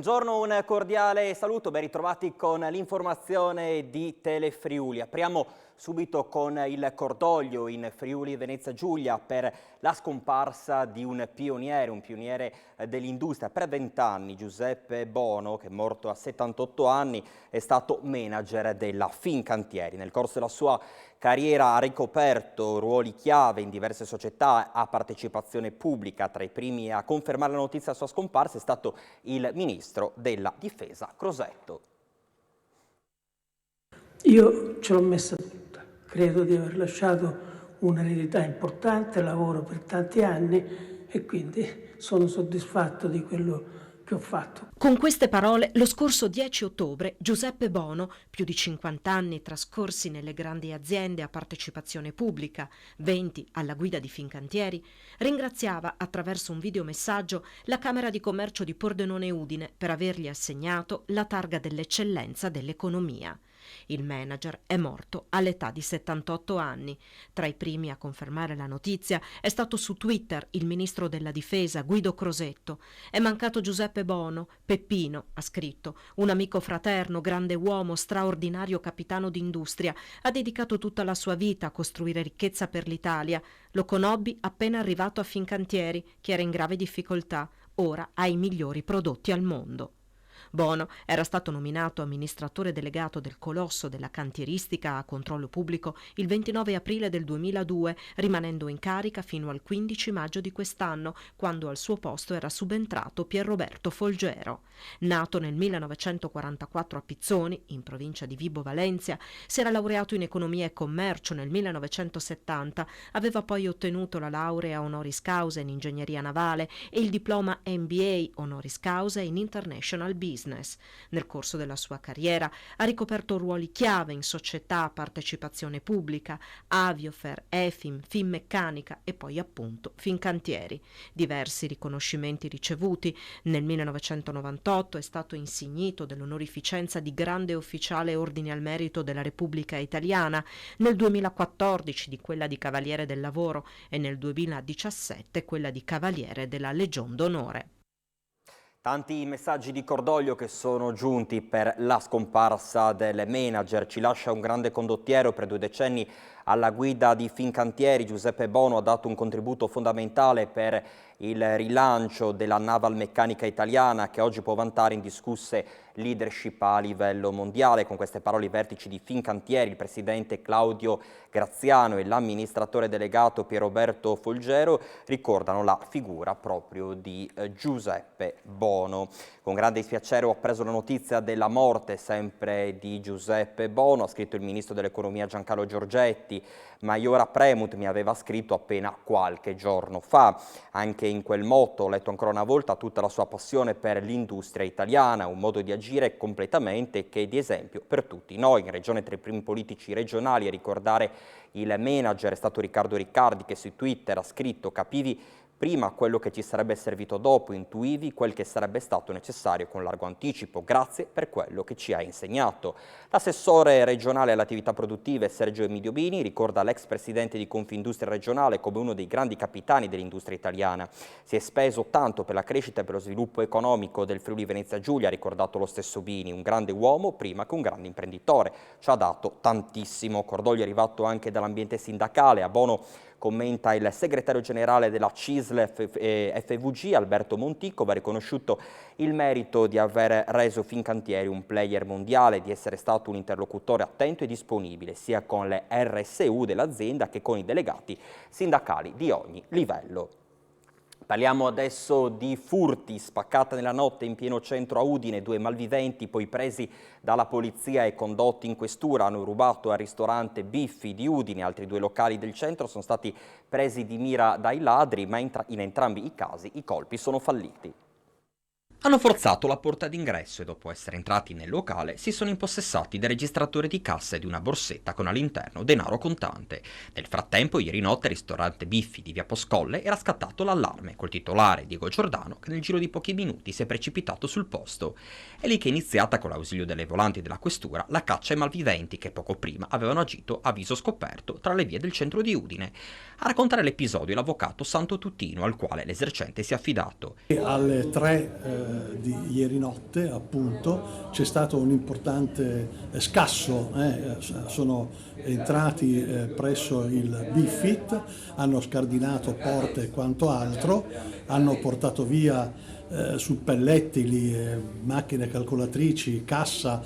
Buongiorno, un cordiale saluto, ben ritrovati con l'informazione di Telefriuli. Apriamo subito con il cordoglio in Friuli Venezia Giulia per la scomparsa di un pioniere dell'industria. Per 20 anni Giuseppe Bono, che è morto a 78 anni, è stato manager della Fincantieri. Nel corso della sua carriera ha ricoperto ruoli chiave in diverse società a partecipazione pubblica. Tra i primi a confermare la notizia della sua scomparsa è stato il ministro della Difesa Crosetto. Io ce l'ho messa tutta, credo di aver lasciato un'eredità importante, lavoro per tanti anni e quindi sono soddisfatto di quello che ho fatto. Con queste parole, lo scorso 10 ottobre, Giuseppe Bono, più di 50 anni trascorsi nelle grandi aziende a partecipazione pubblica, 20 alla guida di Fincantieri, ringraziava attraverso un videomessaggio la Camera di Commercio di Pordenone Udine per avergli assegnato la targa dell'eccellenza dell'economia. Il manager è morto all'età di 78 anni. Tra i primi a confermare la notizia è stato su Twitter il ministro della Difesa Guido Crosetto. È mancato Giuseppe Bono. Peppino, ha scritto, un amico fraterno, grande uomo, straordinario capitano d'industria. Ha dedicato tutta la sua vita a costruire ricchezza per l'Italia. Lo conobbi appena arrivato a Fincantieri, che era in grave difficoltà. Ora ha i migliori prodotti al mondo. Bono era stato nominato amministratore delegato del colosso della cantieristica a controllo pubblico il 29 aprile del 2002, rimanendo in carica fino al 15 maggio di quest'anno, quando al suo posto era subentrato Pierroberto Folgero. Nato nel 1944 a Pizzoni, in provincia di Vibo Valentia, si era laureato in economia e commercio nel 1970, aveva poi ottenuto la laurea honoris causa in ingegneria navale e il diploma MBA honoris causa in International Business. Nel corso della sua carriera ha ricoperto ruoli chiave in società a partecipazione pubblica, Aviofer, Efim, Finmeccanica e poi appunto Fincantieri. Diversi riconoscimenti ricevuti. Nel 1998 è stato insignito dell'onorificenza di grande ufficiale ordine al merito della Repubblica Italiana, nel 2014 di quella di Cavaliere del Lavoro e nel 2017 quella di Cavaliere della Legion d'Onore. Tanti messaggi di cordoglio che sono giunti per la scomparsa del manager. Ci lascia un grande condottiero. Per 2 decenni alla guida di Fincantieri Giuseppe Bono ha dato un contributo fondamentale per il rilancio della navalmeccanica italiana, che oggi può vantare indiscusse leadership a livello mondiale. Con queste parole i vertici di Fincantieri, il presidente Claudio Graziano e l'amministratore delegato Pierroberto Folgero ricordano la figura proprio di Giuseppe Bono. Con grande dispiacere ho appreso la notizia della morte sempre di Giuseppe Bono, ha scritto il ministro dell'economia Giancarlo Giorgetti. Maiora Premut mi aveva scritto appena qualche giorno fa. Anche in quel motto ho letto ancora una volta tutta la sua passione per l'industria italiana, un modo di agire completamente che è di esempio per tutti noi. In regione tra i primi politici regionali a ricordare il manager è stato Riccardo Riccardi, che su Twitter ha scritto: capivi prima quello che ci sarebbe servito dopo, intuivi quel che sarebbe stato necessario con largo anticipo. Grazie per quello che ci hai insegnato. L'assessore regionale alle attività produttive Sergio Emidiobini ricorda l'ex presidente di Confindustria regionale come uno dei grandi capitani dell'industria italiana. Si è speso tanto per la crescita e per lo sviluppo economico del Friuli Venezia Giulia, ha ricordato lo stesso Bini, un grande uomo prima che un grande imprenditore. Ci ha dato tantissimo. Cordoglio è arrivato anche dall'ambiente sindacale. A Bono commenta il segretario generale della CISL FVG, Alberto Monticco, va riconosciuto il merito di aver reso Fincantieri un player mondiale, di essere stato un interlocutore attento e disponibile sia con le RSU dell'azienda che con i delegati sindacali di ogni livello. Parliamo adesso di furti. Spaccata nella notte in pieno centro a Udine, 2 malviventi poi presi dalla polizia e condotti in questura hanno rubato al ristorante Biffi di Udine. Altri 2 locali del centro sono stati presi di mira dai ladri, ma in entrambi i casi i colpi sono falliti. Hanno forzato la porta d'ingresso e dopo essere entrati nel locale si sono impossessati del registratore di cassa e di una borsetta con all'interno denaro contante. Nel frattempo, ieri notte al ristorante Biffi di via Poscolle era scattato l'allarme col titolare Diego Giordano, che nel giro di pochi minuti si è precipitato sul posto. È lì che è iniziata, con l'ausilio delle volanti della questura, la caccia ai malviventi che poco prima avevano agito a viso scoperto tra le vie del centro di Udine. A raccontare l'episodio l'avvocato Santo Tutino, al quale l'esercente si è affidato. Alle 3 di ieri notte, appunto, c'è stato un importante scasso, sono entrati presso il BiFIT, hanno scardinato porte e quanto altro, hanno portato via suppellettili, macchine calcolatrici, cassa,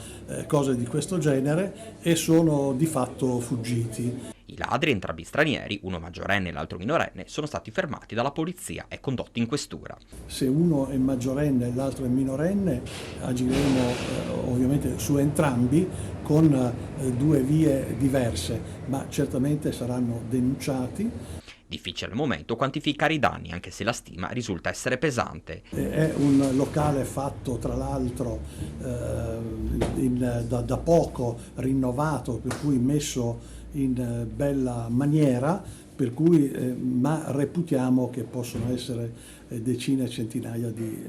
cose di questo genere, e sono di fatto fuggiti. I ladri, entrambi stranieri, uno maggiorenne e l'altro minorenne, sono stati fermati dalla polizia e condotti in questura. Se uno è maggiorenne e l'altro è minorenne, agiremo ovviamente su entrambi con due vie diverse, ma certamente saranno denunciati. Difficile al momento quantificare i danni, anche se la stima risulta essere pesante. È un locale fatto tra l'altro da poco, rinnovato, per cui messo in bella maniera, per cui, ma reputiamo che possono essere decine e centinaia di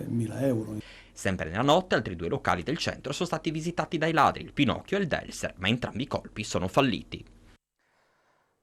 mila euro. Sempre nella notte altri due locali del centro sono stati visitati dai ladri, il Pinocchio e il Delser, ma entrambi i colpi sono falliti.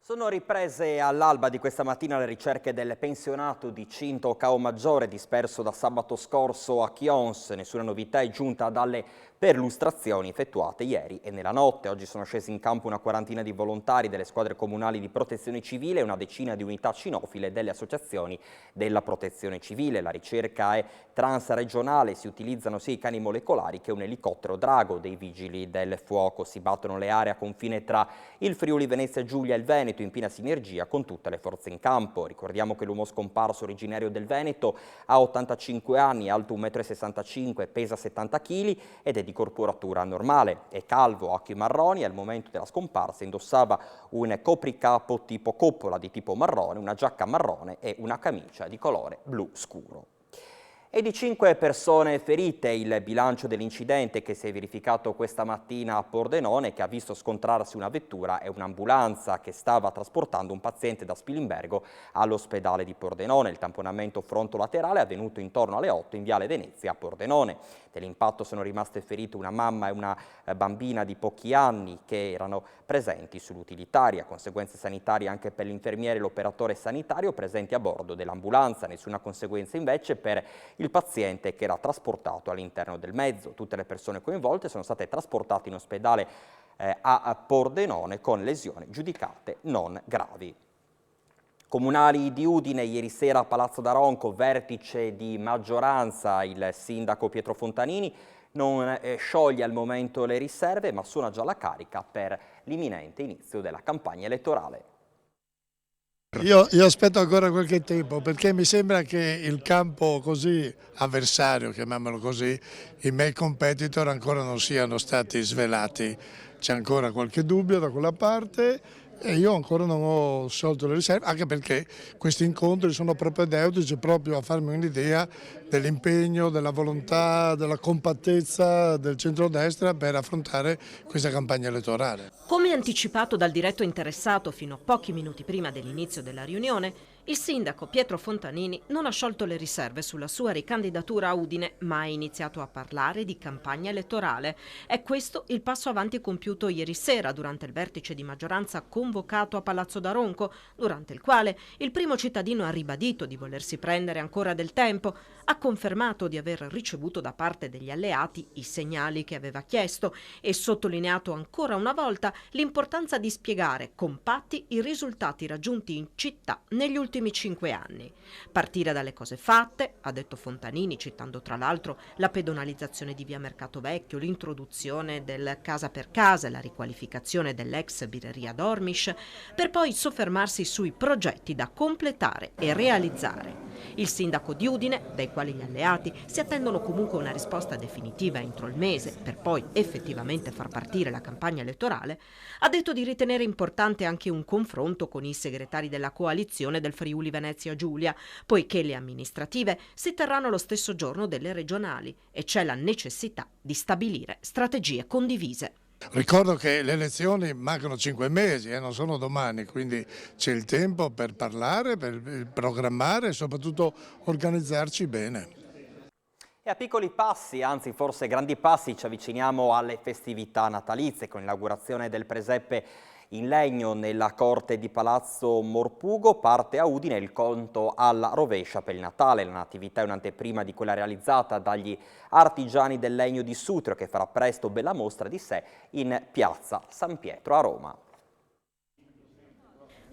Sono riprese all'alba di questa mattina le ricerche del pensionato di Cinto Caomaggiore disperso da sabato scorso a Chions. Nessuna novità è giunta dalle perlustrazioni effettuate ieri e nella notte. Oggi sono scesi in campo una quarantina di volontari delle squadre comunali di protezione civile e una decina di unità cinofile delle associazioni della protezione civile. La ricerca è transregionale, si utilizzano sia i cani molecolari che un elicottero drago dei vigili del fuoco. Si battono le aree a confine tra il Friuli Venezia Giulia e il Veneto in piena sinergia con tutte le forze in campo. Ricordiamo che l'uomo scomparso, originario del Veneto, ha 85 anni, alto 1,65 m, pesa 70 kg ed è di corporatura normale. È calvo, occhi marroni e al momento della scomparsa indossava un copricapo tipo coppola di tipo marrone, una giacca marrone e una camicia di colore blu scuro. E di 5 persone ferite il bilancio dell'incidente che si è verificato questa mattina a Pordenone, che ha visto scontrarsi una vettura e un'ambulanza che stava trasportando un paziente da Spilimbergo all'ospedale di Pordenone. Il tamponamento frontolaterale è avvenuto intorno alle 8 in Viale Venezia a Pordenone. Nell'impatto sono rimaste ferite una mamma e una bambina di pochi anni che erano presenti sull'utilitaria. Conseguenze sanitarie anche per l'infermiere e l'operatore sanitario presenti a bordo dell'ambulanza. Nessuna conseguenza invece per il paziente che era trasportato all'interno del mezzo. Tutte le persone coinvolte sono state trasportate in ospedale a Pordenone con lesioni giudicate non gravi. Comunali di Udine, ieri sera a Palazzo d'Aronco, vertice di maggioranza, il sindaco Pietro Fontanini non scioglie al momento le riserve, ma suona già la carica per l'imminente inizio della campagna elettorale. Io aspetto ancora qualche tempo perché mi sembra che il campo così avversario, chiamiamolo così, i miei competitor ancora non siano stati svelati. C'è ancora qualche dubbio da quella parte e io ancora non ho sciolto le riserve, anche perché questi incontri sono propedeutici proprio a farmi un'idea dell'impegno, della volontà, della compattezza del centrodestra per affrontare questa campagna elettorale. Come anticipato dal diretto interessato fino a pochi minuti prima dell'inizio della riunione, il sindaco Pietro Fontanini non ha sciolto le riserve sulla sua ricandidatura a Udine, ma ha iniziato a parlare di campagna elettorale. È questo il passo avanti compiuto ieri sera durante il vertice di maggioranza convocato a Palazzo d'Aronco, durante il quale il primo cittadino ha ribadito di volersi prendere ancora del tempo, ha confermato di aver ricevuto da parte degli alleati i segnali che aveva chiesto e sottolineato ancora una volta l'importanza di spiegare compatti i risultati raggiunti in città negli ultimi 5 anni. Partire dalle cose fatte, ha detto Fontanini, citando tra l'altro la pedonalizzazione di via Mercato Vecchio, l'introduzione del casa per casa e la riqualificazione dell'ex birreria Dormish, per poi soffermarsi sui progetti da completare e realizzare. Il sindaco di Udine, dai quali gli alleati si attendono comunque una risposta definitiva entro il mese, per poi effettivamente far partire la campagna elettorale, ha detto di ritenere importante anche un confronto con i segretari della coalizione del Friuli Venezia Giulia, poiché le amministrative si terranno lo stesso giorno delle regionali e c'è la necessità di stabilire strategie condivise. Ricordo che le elezioni mancano 5 mesi, non sono domani, quindi c'è il tempo per parlare, per programmare e soprattutto organizzarci bene. E a piccoli passi, anzi forse grandi passi, ci avviciniamo alle festività natalizie con l'inaugurazione del presepe in legno nella corte di Palazzo Morpurgo. Parte a Udine il conto alla rovescia per il Natale. La Natività è un'anteprima di quella realizzata dagli artigiani del legno di Sutrio, che farà presto bella mostra di sé in piazza San Pietro a Roma.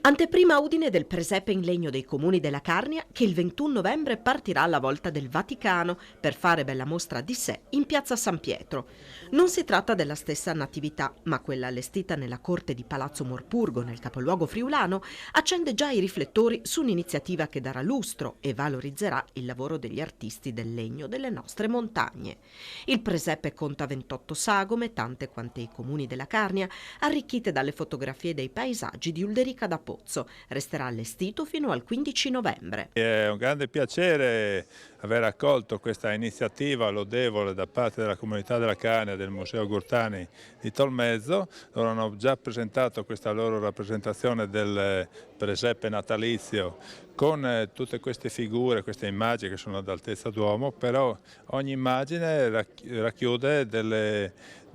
Anteprima a Udine del presepe in legno dei Comuni della Carnia, che il 21 novembre partirà alla volta del Vaticano per fare bella mostra di sé in piazza San Pietro. Non si tratta della stessa natività, ma quella allestita nella corte di Palazzo Morpurgo, nel capoluogo friulano, accende già i riflettori su un'iniziativa che darà lustro e valorizzerà il lavoro degli artisti del legno delle nostre montagne. Il presepe conta 28 sagome, tante quante i Comuni della Carnia, arricchite dalle fotografie dei paesaggi di Ulderica da Pozzo. Resterà allestito fino al 15 novembre. È un grande piacere aver accolto questa iniziativa lodevole da parte della comunità della Carnia, del Museo Gurtani di Tolmezzo. Loro hanno già presentato questa loro rappresentazione del presepe natalizio con tutte queste figure, queste immagini che sono ad altezza d'uomo, però ogni immagine racchiude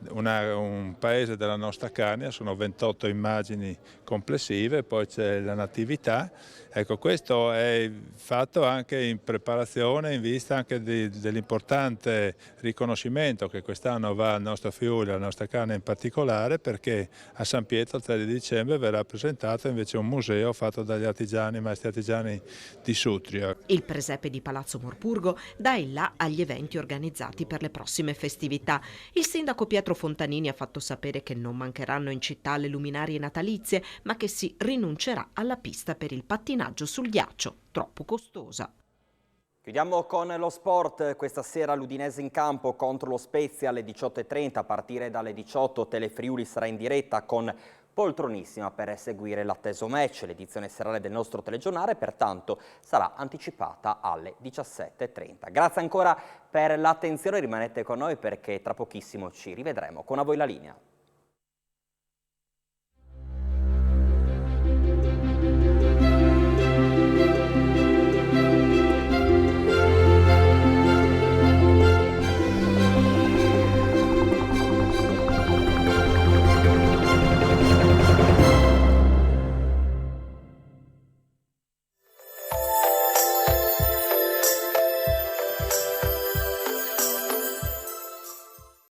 un paese della nostra Carnia, sono 28 immagini complessive, poi c'è la natività. Ecco, questo è fatto anche in preparazione, in vista anche dell'importante riconoscimento che quest'anno va al nostro Friuli, alla nostra Carnia in particolare, perché a San Pietro il 3 di dicembre verrà presentato invece un museo fatto dagli artigiani, maestri artigiani di Sutrio. Il presepe di Palazzo Morpurgo dà il là agli eventi organizzati per le prossime festività. Il sindaco Pietro Fontanini ha fatto sapere che non mancheranno in città le luminarie natalizie, ma che si rinuncerà alla pista per il pattinaggio sul ghiaccio, troppo costosa. Chiudiamo con lo sport. Questa sera l'Udinese in campo contro lo Spezia alle 18:30. A partire dalle 18 Telefriuli sarà in diretta con Poltronissima per seguire l'atteso match. L'edizione serale del nostro telegiornale pertanto sarà anticipata alle 17:30. Grazie ancora per l'attenzione, rimanete con noi perché tra pochissimo ci rivedremo. Con a voi la linea.